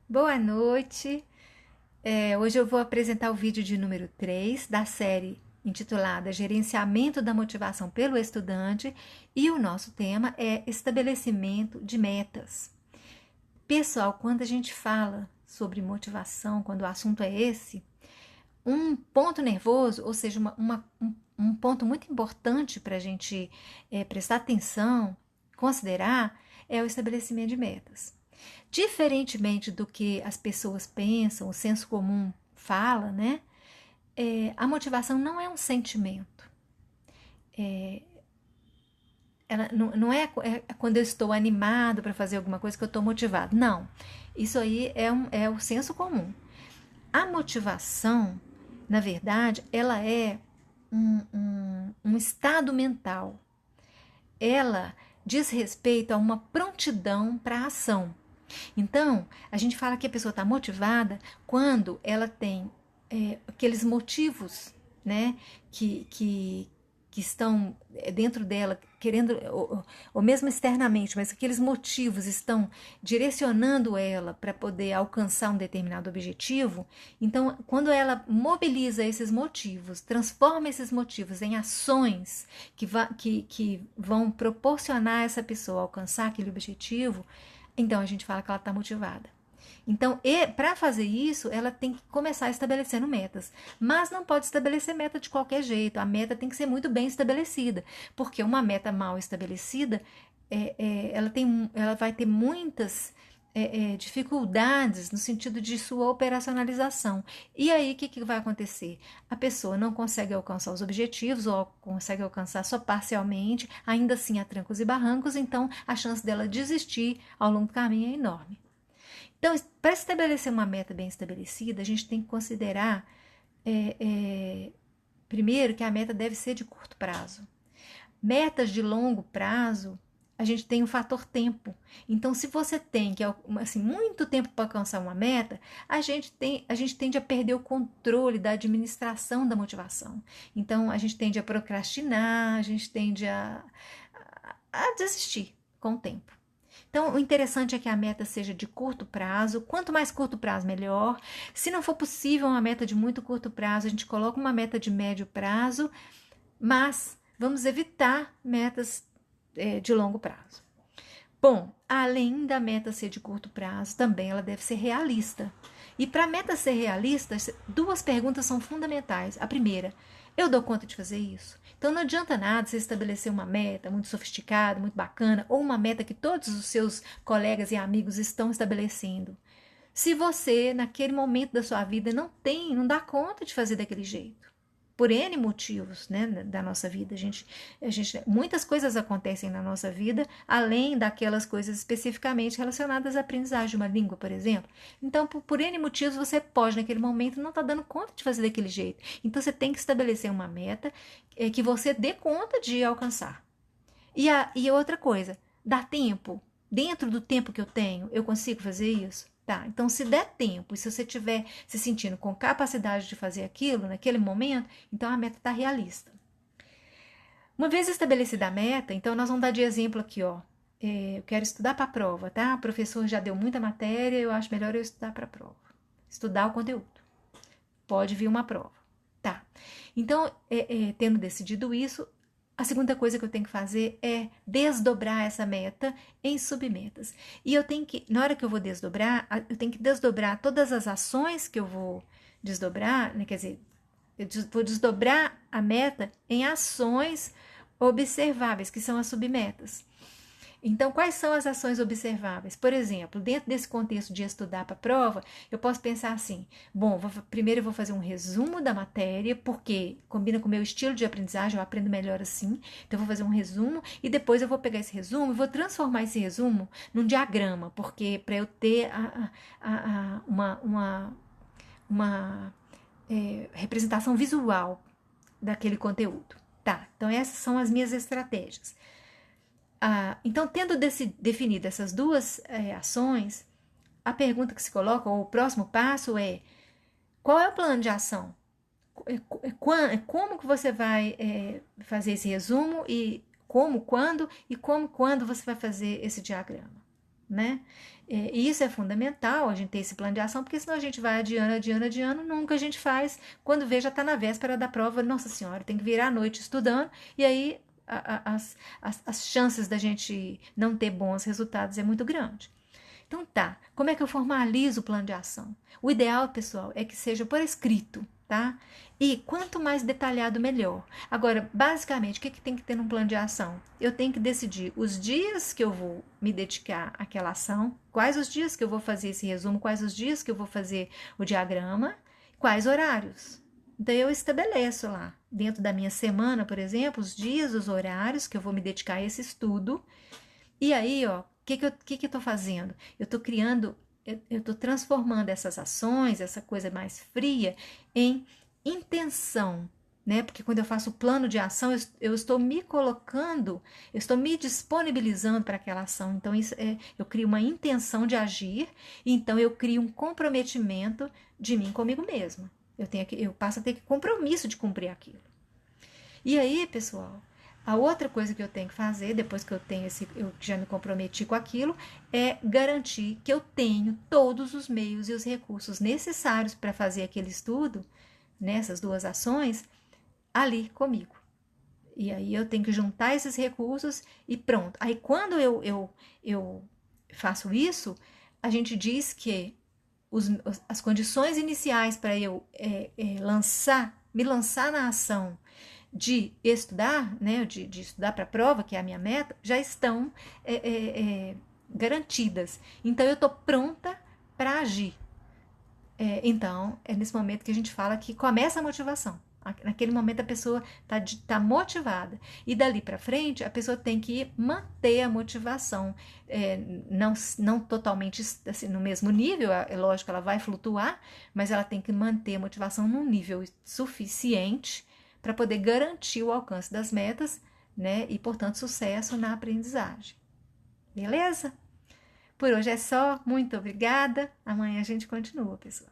Boa noite. Hoje eu vou apresentar o vídeo de número 3 da série intitulada Gerenciamento da Motivação pelo Estudante e o nosso tema é estabelecimento de metas. Pessoal, quando a gente fala sobre motivação, quando o assunto é esse, um ponto nervoso, ou seja, um ponto muito importante para a gente prestar atenção, considerar, é o estabelecimento de metas. Diferentemente do que as pessoas pensam, o senso comum fala, né? A motivação não é um sentimento. Ela não é quando eu estou animado para fazer alguma coisa que eu estou motivado. Não. Isso aí é o senso comum. A motivação, na verdade, ela é um estado mental. Ela diz respeito a uma prontidão para a ação. Então, a gente fala que a pessoa está motivada quando ela tem aqueles motivos, né, que estão dentro dela, querendo, ou mesmo externamente, mas aqueles motivos estão direcionando ela para poder alcançar um determinado objetivo. Então, quando ela mobiliza esses motivos, transforma esses motivos em ações que vão proporcionar a essa pessoa alcançar aquele objetivo, então a gente fala que ela está motivada. Então, para fazer isso, ela tem que começar estabelecendo metas. Mas não pode estabelecer meta de qualquer jeito. A meta tem que ser muito bem estabelecida. Porque uma meta mal estabelecida, ela vai ter muitas dificuldades no sentido de sua operacionalização. E aí, o que vai acontecer? A pessoa não consegue alcançar os objetivos ou consegue alcançar só parcialmente, ainda assim há trancos e barrancos, então a chance dela desistir ao longo do caminho é enorme. Então, para estabelecer uma meta bem estabelecida, a gente tem que considerar, primeiro, que a meta deve ser de curto prazo. Metas de longo prazo, a gente tem o fator tempo. Então, se você tem assim, muito tempo para alcançar uma meta, a gente tende a perder o controle da administração da motivação. Então, a gente tende a procrastinar, a gente tende a desistir com o tempo. Então, o interessante é que a meta seja de curto prazo. Quanto mais curto prazo, melhor. Se não for possível uma meta de muito curto prazo, a gente coloca uma meta de médio prazo, mas vamos evitar metas de longo prazo. Bom, além da meta ser de curto prazo, também ela deve ser realista. E para a meta ser realista, duas perguntas são fundamentais. A primeira, eu dou conta de fazer isso? Então não adianta nada você estabelecer uma meta muito sofisticada, muito bacana, ou uma meta que todos os seus colegas e amigos estão estabelecendo. Se você, naquele momento da sua vida, não dá conta de fazer daquele jeito. Por N motivos, né, da nossa vida. Muitas coisas acontecem na nossa vida, além daquelas coisas especificamente relacionadas à aprendizagem de uma língua, por exemplo. Então, por N motivos, você pode, naquele momento, não estar dando conta de fazer daquele jeito. Então, você tem que estabelecer uma meta que você dê conta de alcançar. E outra coisa, dá tempo? Dentro do tempo que eu tenho, eu consigo fazer isso? Tá, então se der tempo e se você estiver se sentindo com capacidade de fazer aquilo naquele momento, então a meta está realista. Uma vez estabelecida a meta, então nós vamos dar de exemplo aqui, ó. Eu quero estudar para a prova, tá? O professor já deu muita matéria, eu acho melhor eu estudar para a prova. Estudar o conteúdo. Pode vir uma prova. Tá. Então, tendo decidido isso, a segunda coisa que eu tenho que fazer é desdobrar essa meta em submetas. E eu tenho que, na hora que eu vou desdobrar, eu tenho que desdobrar todas as ações que eu vou desdobrar, né? Quer dizer, eu vou desdobrar a meta em ações observáveis, que são as submetas. Então, quais são as ações observáveis? Por exemplo, dentro desse contexto de estudar para a prova, eu posso pensar assim: bom, primeiro eu vou fazer um resumo da matéria, porque combina com o meu estilo de aprendizagem, eu aprendo melhor assim. Então, eu vou fazer um resumo e depois eu vou pegar esse resumo e vou transformar esse resumo num diagrama, porque para eu ter uma representação visual daquele conteúdo. Tá, então essas são as minhas estratégias. Então, tendo definido essas duas ações, a pergunta que se coloca, ou o próximo passo é: qual é o plano de ação? Como que você vai fazer esse resumo e quando você vai fazer esse diagrama? né? E isso é fundamental, a gente ter esse plano de ação, porque senão a gente vai adiando, nunca a gente faz. Quando vê, já está na véspera da prova, nossa senhora, tem que virar a noite estudando, e aí as chances da gente não ter bons resultados é muito grande. Então tá, como é que eu formalizo o plano de ação? O ideal, pessoal, é que seja por escrito, tá? E quanto mais detalhado, melhor. Agora, basicamente, o que tem que ter num plano de ação? Eu tenho que decidir os dias que eu vou me dedicar àquela ação, quais os dias que eu vou fazer esse resumo, quais os dias que eu vou fazer o diagrama, quais horários. Então, eu estabeleço lá, dentro da minha semana, por exemplo, os dias, os horários que eu vou me dedicar a esse estudo. E aí, ó, o que eu tô fazendo? Eu tô criando, eu tô transformando essas ações, essa coisa mais fria, em intenção, né? Porque quando eu faço o plano de ação, eu estou me colocando, eu estou me disponibilizando para aquela ação. Então, eu crio uma intenção de agir, então eu crio um comprometimento de mim comigo mesma. Eu passo a ter compromisso de cumprir aquilo. E aí, pessoal, a outra coisa que eu tenho que fazer, depois que eu já me comprometi com aquilo, é garantir que eu tenho todos os meios e os recursos necessários para fazer aquele estudo, nessas duas ações, ali comigo. E aí eu tenho que juntar esses recursos e pronto. Aí quando eu faço isso, a gente diz que as condições iniciais para eu me lançar na ação de estudar, né, de estudar para a prova, que é a minha meta, já estão garantidas. Então, eu estou pronta para agir. Então, é nesse momento que a gente fala que começa a motivação. Naquele momento a pessoa tá motivada. E dali para frente a pessoa tem que manter a motivação. Não totalmente assim, no mesmo nível, é lógico que ela vai flutuar, mas ela tem que manter a motivação num nível suficiente para poder garantir o alcance das metas, né? E, portanto, sucesso na aprendizagem. Beleza? Por hoje é só. Muito obrigada. Amanhã a gente continua, pessoal.